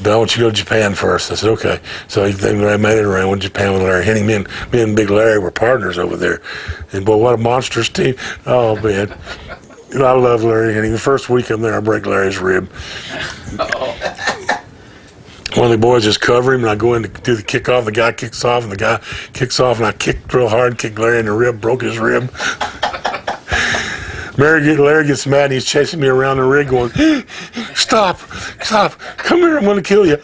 but I want you to go to Japan first. I said, okay. So they made it around. Went to Japan with Larry Hennig. Me and Big Larry were partners over there. And boy, what a monstrous team. Oh, man. You know, I love Larry Hennig. The first week I'm there, I break Larry's rib. One of the boys just cover him, and I go in to do the kickoff. The guy kicks off, and the guy kicks off, and I kicked real hard, kicked Larry in the rib, broke his rib. Larry gets mad, and he's chasing me around the ring going, stop, come here, I'm going to kill you.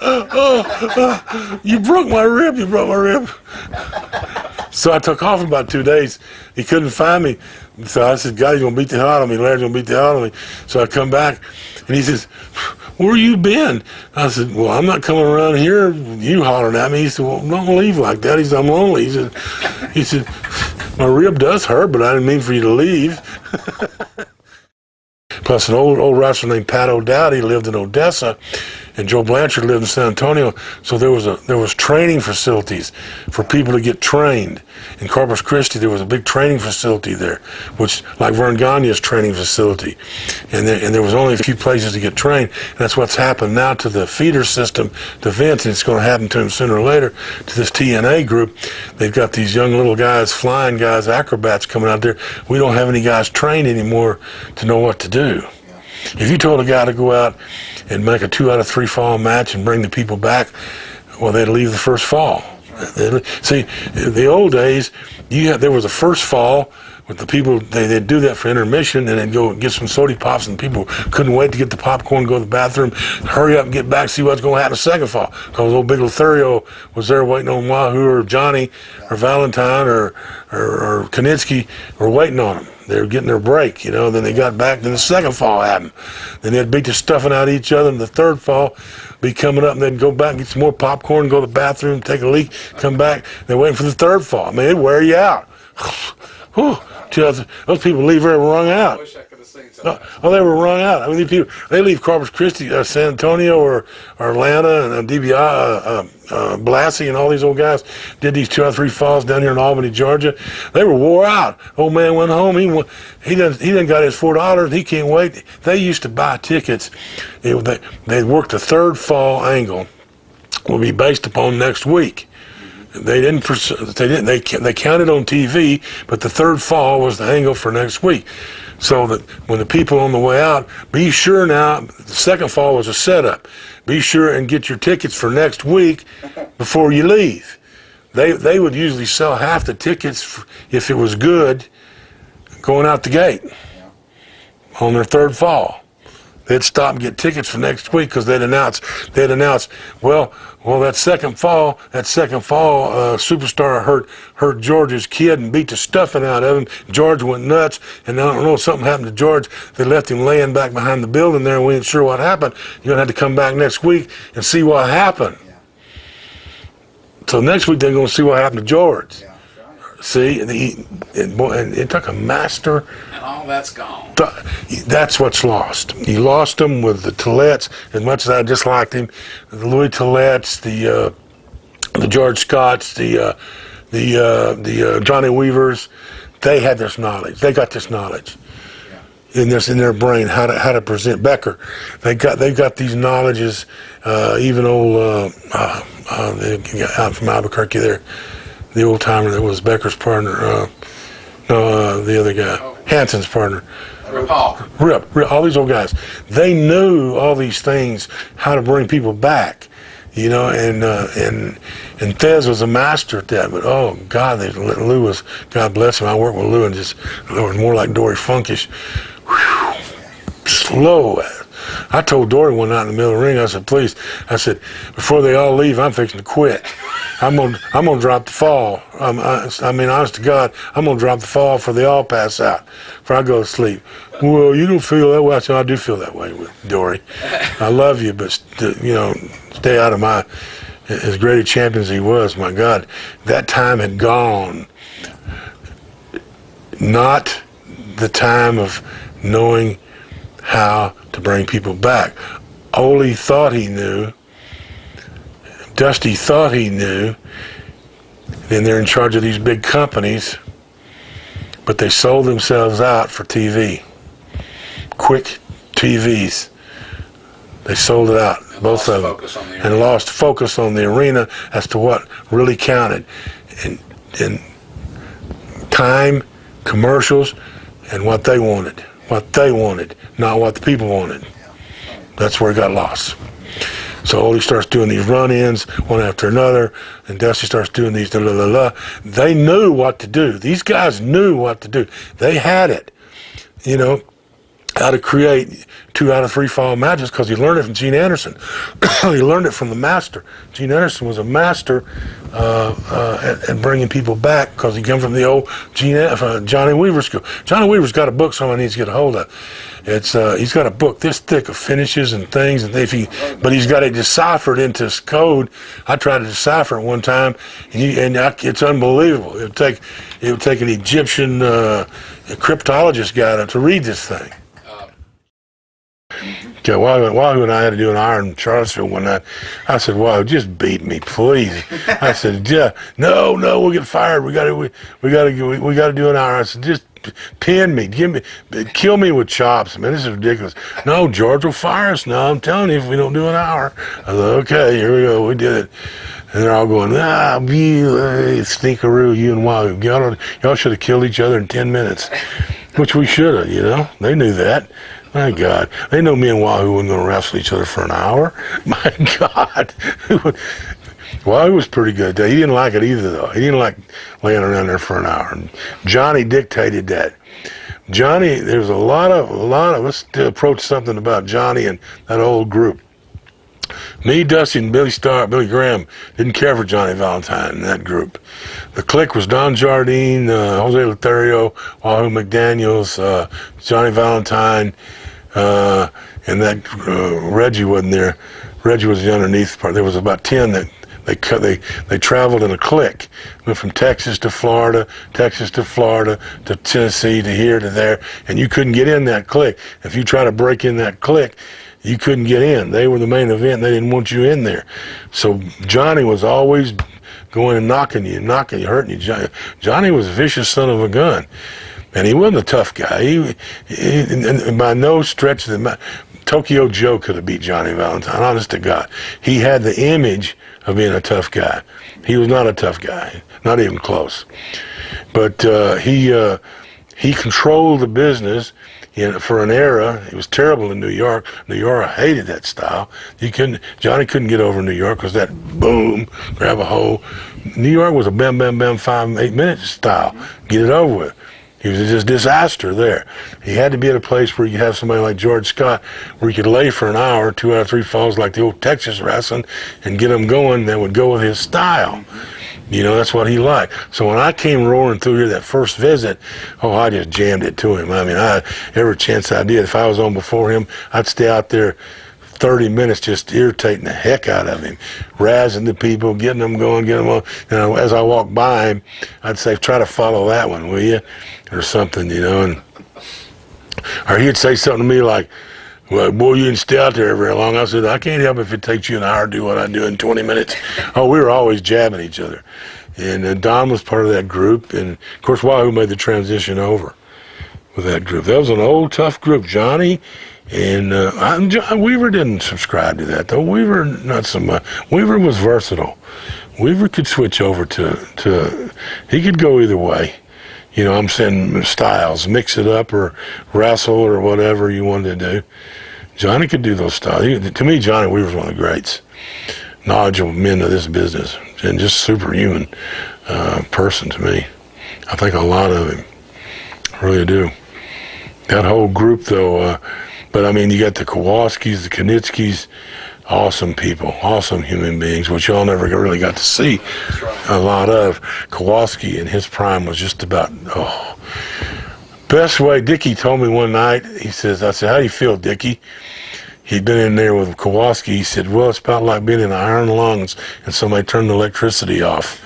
You broke my rib, So I took off in about 2 days. He couldn't find me. So I said, God, he's going to beat the hell out of me. Larry's going to beat the hell out of me. So I come back, and he says, where you been? I said, well, I'm not coming around here. You hollering at me. He said, well, don't leave like that. He said, I'm lonely. He said, my rib does hurt, but I didn't mean for you to leave. Plus, an old wrestler named Pat O'Dowd lived in Odessa, and Joe Blanchard lived in San Antonio. So there was training facilities for people to get trained. In Corpus Christi, there was a big training facility there, which like Vern Gagne's training facility, and there was only a few places to get trained. And that's what's happened now to the feeder system to Vince, and it's going to happen to him sooner or later to this TNA group. They've got these young little guys, flying guys, acrobats coming out there. We don't have any guys trained anymore to know what to do. If you told a guy to go out and make a 2 out of 3 fall match and bring the people back, well, they'd leave the first fall. See, in the old days, there was a first fall with the people. They'd do that for intermission, and they'd go get some soda pops, and people couldn't wait to get the popcorn, go to the bathroom, hurry up and get back, see what's going to happen second fall. Because old Big Lothario was there waiting on Wahoo or Johnny or Valentine or Kanitsky were waiting on them. They were getting their break, you know. Then they got back, then the second fall happened. Then they'd beat the stuffing out of each other, and the third fall be coming up, and they'd go back and get some more popcorn, go to the bathroom, take a leak, come back. They're waiting for the third fall. I mean, it'd wear you out. Whew. Those people leave very wrung out. I wish I could have seen something. Oh, they were wrung out. I mean, these people, they leave Corpus Christi, San Antonio, or Atlanta, and DBI, Blassie, and all these old guys did these 2 or 3 falls down here in Albany, Georgia. They were wore out. Old man went home. He done got his $4. He can't wait. They used to buy tickets. They'd work the third fall angle. Will be based upon next week. They counted on TV, but the third fall was the angle for next week. So that when the people on the way out, be sure now, the second fall was a setup. Be sure and get your tickets for next week before you leave. They would usually sell half the tickets if it was good going out the gate on their third fall. They'd stop and get tickets for next week because they'd announce, well, that second fall, superstar hurt George's kid and beat the stuffing out of him. George went nuts, and I don't know, something happened to George. They left him laying back behind the building there, and we ain't sure what happened. You're going to have to come back next week and see what happened. Yeah. So next week they're going to see what happened to George. Yeah. See, it took a master. And all that's gone. That's what's lost. He lost him with the Toulette's. As much as I disliked him, the Louis Toulette's, the George Scotts, the Johnny Weavers. They had this knowledge. They got this knowledge in their brain how to present Becker. They've got these knowledges. Even old out from Albuquerque there. The old timer that was Becker's partner, the other guy, Hanson's partner. Rip, all these old guys. They knew all these things, how to bring people back, you know, and Thez was a master at that. But oh God, Lou was, God bless him. I worked with Lou and just it was more like Dory Funkish. Whew, slow. I told Dory one night in the middle of the ring, I said, please, I said, before they all leave, I'm fixing to quit. I'm gonna drop the fall. I mean, honest to God, I'm gonna drop the fall before they all pass out, before I go to sleep. Well, you don't feel that way. I said, I do feel that way with Dory. I love you, but you know, stay out of my. As great a champion as he was, my God, that time had gone. Not the time of knowing how to bring people back. Ole thought he knew. Dusty thought he knew. Then they're in charge of these big companies, but they sold themselves out for TV. Quick TVs. They sold it out. both of them, focus on the and arena. lost focus on the arena as to what really counted, and time, commercials, and what they wanted, not what the people wanted. That's where it got lost. So Oldie starts doing these run-ins one after another, and Dusty starts doing these They knew what to do. These guys knew what to do. They had it, you know, how to create 2 out of 3 fall matches, because he learned it from Gene Anderson. He learned it from the master. Gene Anderson was a master at bringing people back, because he came from the old Johnny Weaver school. Johnny Weaver's got a book someone needs to get a hold of. It's he's got a book this thick of finishes and things, and but he's got it deciphered into his code. I tried to decipher it one time, and it's unbelievable. It would take an Egyptian cryptologist guy to read this thing. Okay, Wahoo and I had to do an hour in Charlottesville one night. I said, "Wahoo, just beat me, please." I said, "Yeah, no, we'll get fired. We got to do an hour." I said, "Just pin me, kill me with chops. Man, this is ridiculous." "No, George will fire us now. I'm telling you, if we don't do an hour." I said, "Okay, here we go. We did it." And they're all going, you stinkeroo, you and Wahoo. Y'all should have killed each other in 10 minutes, which we should have. You know, they knew that. My God, they know me and Wahoo weren't going to wrestle each other for an hour. My God. Wahoo was pretty good. He didn't like it either, though. He didn't like laying around there for an hour. And Johnny dictated that. Johnny, there's a lot of, let's approach something about Johnny and that old group. Me, Dusty, and Billy Graham didn't care for Johnny Valentine in that group. The clique was Don Jardine, Jose Lothario, Wahoo McDaniels, Johnny Valentine, and that Reggie wasn't there. Reggie was the underneath part. There was about 10 that they traveled in a clique. Went from Texas to Florida to Tennessee to here to there, and you couldn't get in that clique. If you try to break in that clique, you couldn't get in. They were the main event. They didn't want you in there. So Johnny was always going and knocking you, hurting you. Johnny was a vicious son of a gun. And he wasn't a tough guy. He by no stretch of the Tokyo Joe could have beat Johnny Valentine, honest to God. He had the image of being a tough guy. He was not a tough guy, not even close. But he controlled the business. For an era. It was terrible in New York. New York hated that style. Johnny couldn't get over New York because that boom, grab a hole. New York was a bam, bam, bam, 5-8 minute style. Get it over with. He was just disaster there. He had to be at a place where you have somebody like George Scott, where you could lay for an hour, 2 out of 3 falls like the old Texas wrestling, and get them going. That would go with his style. You know, that's what he liked. So when I came roaring through here that first visit, I just jammed it to him. I mean, every chance I did. If I was on before him, I'd stay out there 30 minutes just irritating the heck out of him, razzing the people, getting them going, getting them on. And as I walked by him, I'd say, "Try to follow that one, will you?" Or something, you know. Or he'd say something to me like, "Well, boy, you didn't stay out there very long." I said, "I can't help if it takes you an hour to do what I do in 20 minutes. Oh, we were always jabbing each other. And Don was part of that group. And, of course, Wahoo made the transition over with that group. That was an old, tough group. Johnny and Weaver didn't subscribe to that, though. Weaver, not so much. Weaver was versatile. Weaver could switch over he could go either way. You know, I'm saying styles, mix it up or wrestle or whatever you wanted to do. Johnny could do those styles. To me, Johnny Weaver's one of the greats. Knowledgeable men of this business and just superhuman person to me. I think a lot of him. I really do. That whole group, though, but I mean, you got the Kowalskis, the Knitskis, awesome people, awesome human beings, which y'all never really got to see a lot of. Kowalski in his prime was just about, best way. Dickie told me one night, I said, "How do you feel, Dickie?" He'd been in there with Kowalski. He said, "Well, it's about like being in iron lungs and somebody turned the electricity off."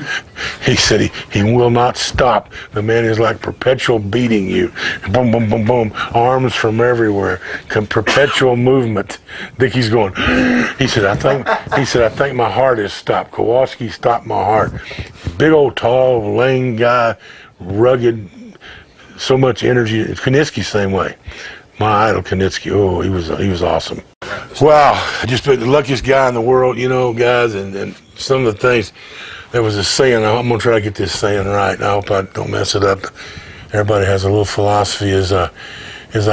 He said he will not stop. The man is like perpetual beating you. Boom, boom, boom, boom. Arms from everywhere. Perpetual movement. Dickie's going, he said, I think my heart has stopped. Kowalski stopped my heart. Big old tall, lame guy, rugged, so much energy. Knitsky, same way. My idol, Knitsky, he was awesome. Wow, I just been the luckiest guy in the world, you know, guys, and some of the things. There was a saying, I'm going to try to get this saying right, and I hope I don't mess it up. Everybody has a little philosophy, is I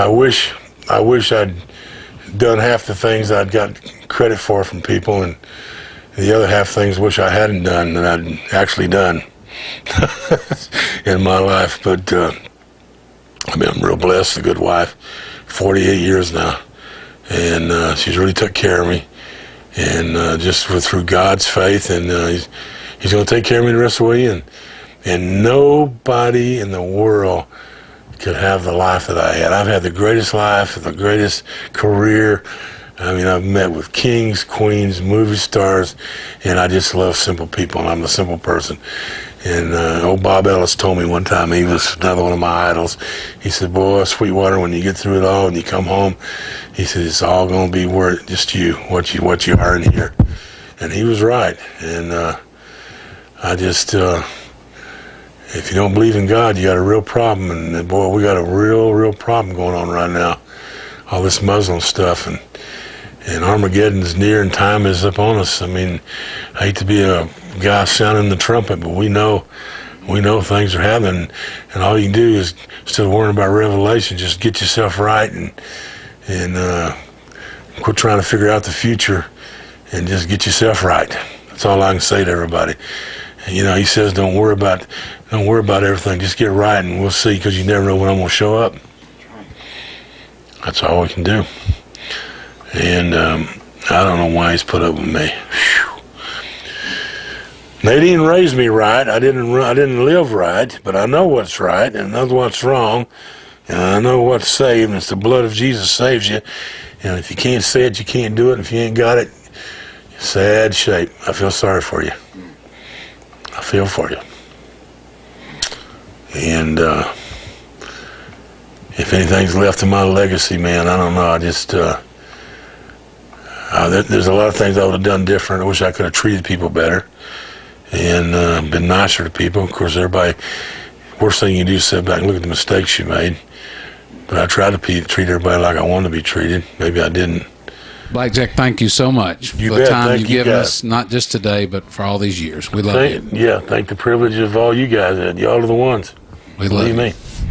wish I'd done half the things I'd got credit for from people, and the other half things wish I hadn't done that I'd actually done in my life. But I mean, I'm real blessed, a good wife, 48 years now, and she's really took care of me, and just through God's faith, and He's going to take care of me the rest of the way, and nobody in the world could have the life that I had. I've had the greatest life, the greatest career. I mean, I've met with kings, queens, movie stars, and I just love simple people, and I'm a simple person. And old Bob Ellis told me one time, he was another one of my idols, he said, boy, Sweetwater, when you get through it all and you come home, he said, it's all going to be worth just what you are in here. And he was right. And I just, if you don't believe in God, you got a real problem. And boy, we got a real problem going on right now. All this Muslim stuff, and Armageddon's near, and time is upon us. I mean, I hate to be a guy sounding the trumpet, but we know things are happening. And all you can do is, instead of worrying about Revelation, just get yourself right and quit trying to figure out the future, and just get yourself right. That's all I can say to everybody. You know, he says, don't worry about everything. Just get right, and we'll see, because you never know when I'm going to show up. That's all we can do. And I don't know why he's put up with me. Whew. They didn't raise me right. I didn't live right, but I know what's right, and I know what's wrong, and I know what's saved, and it's the blood of Jesus saves you. And if you can't say it, you can't do it. And if you ain't got it, sad shape. I feel sorry for you. I feel for you. And if anything's left of my legacy, man, I don't know. I just, there's a lot of things I would have done different. I wish I could have treated people better and been nicer to people. Of course, worst thing you do is sit back and look at the mistakes you made. But I tried to treat everybody like I wanted to be treated. Maybe I didn't. Blackjack, thank you so much for the time you've given us, not just today, but for all these years. We love you. Yeah, thank the privilege of all you guys. Y'all are the ones. We love you. Believe me.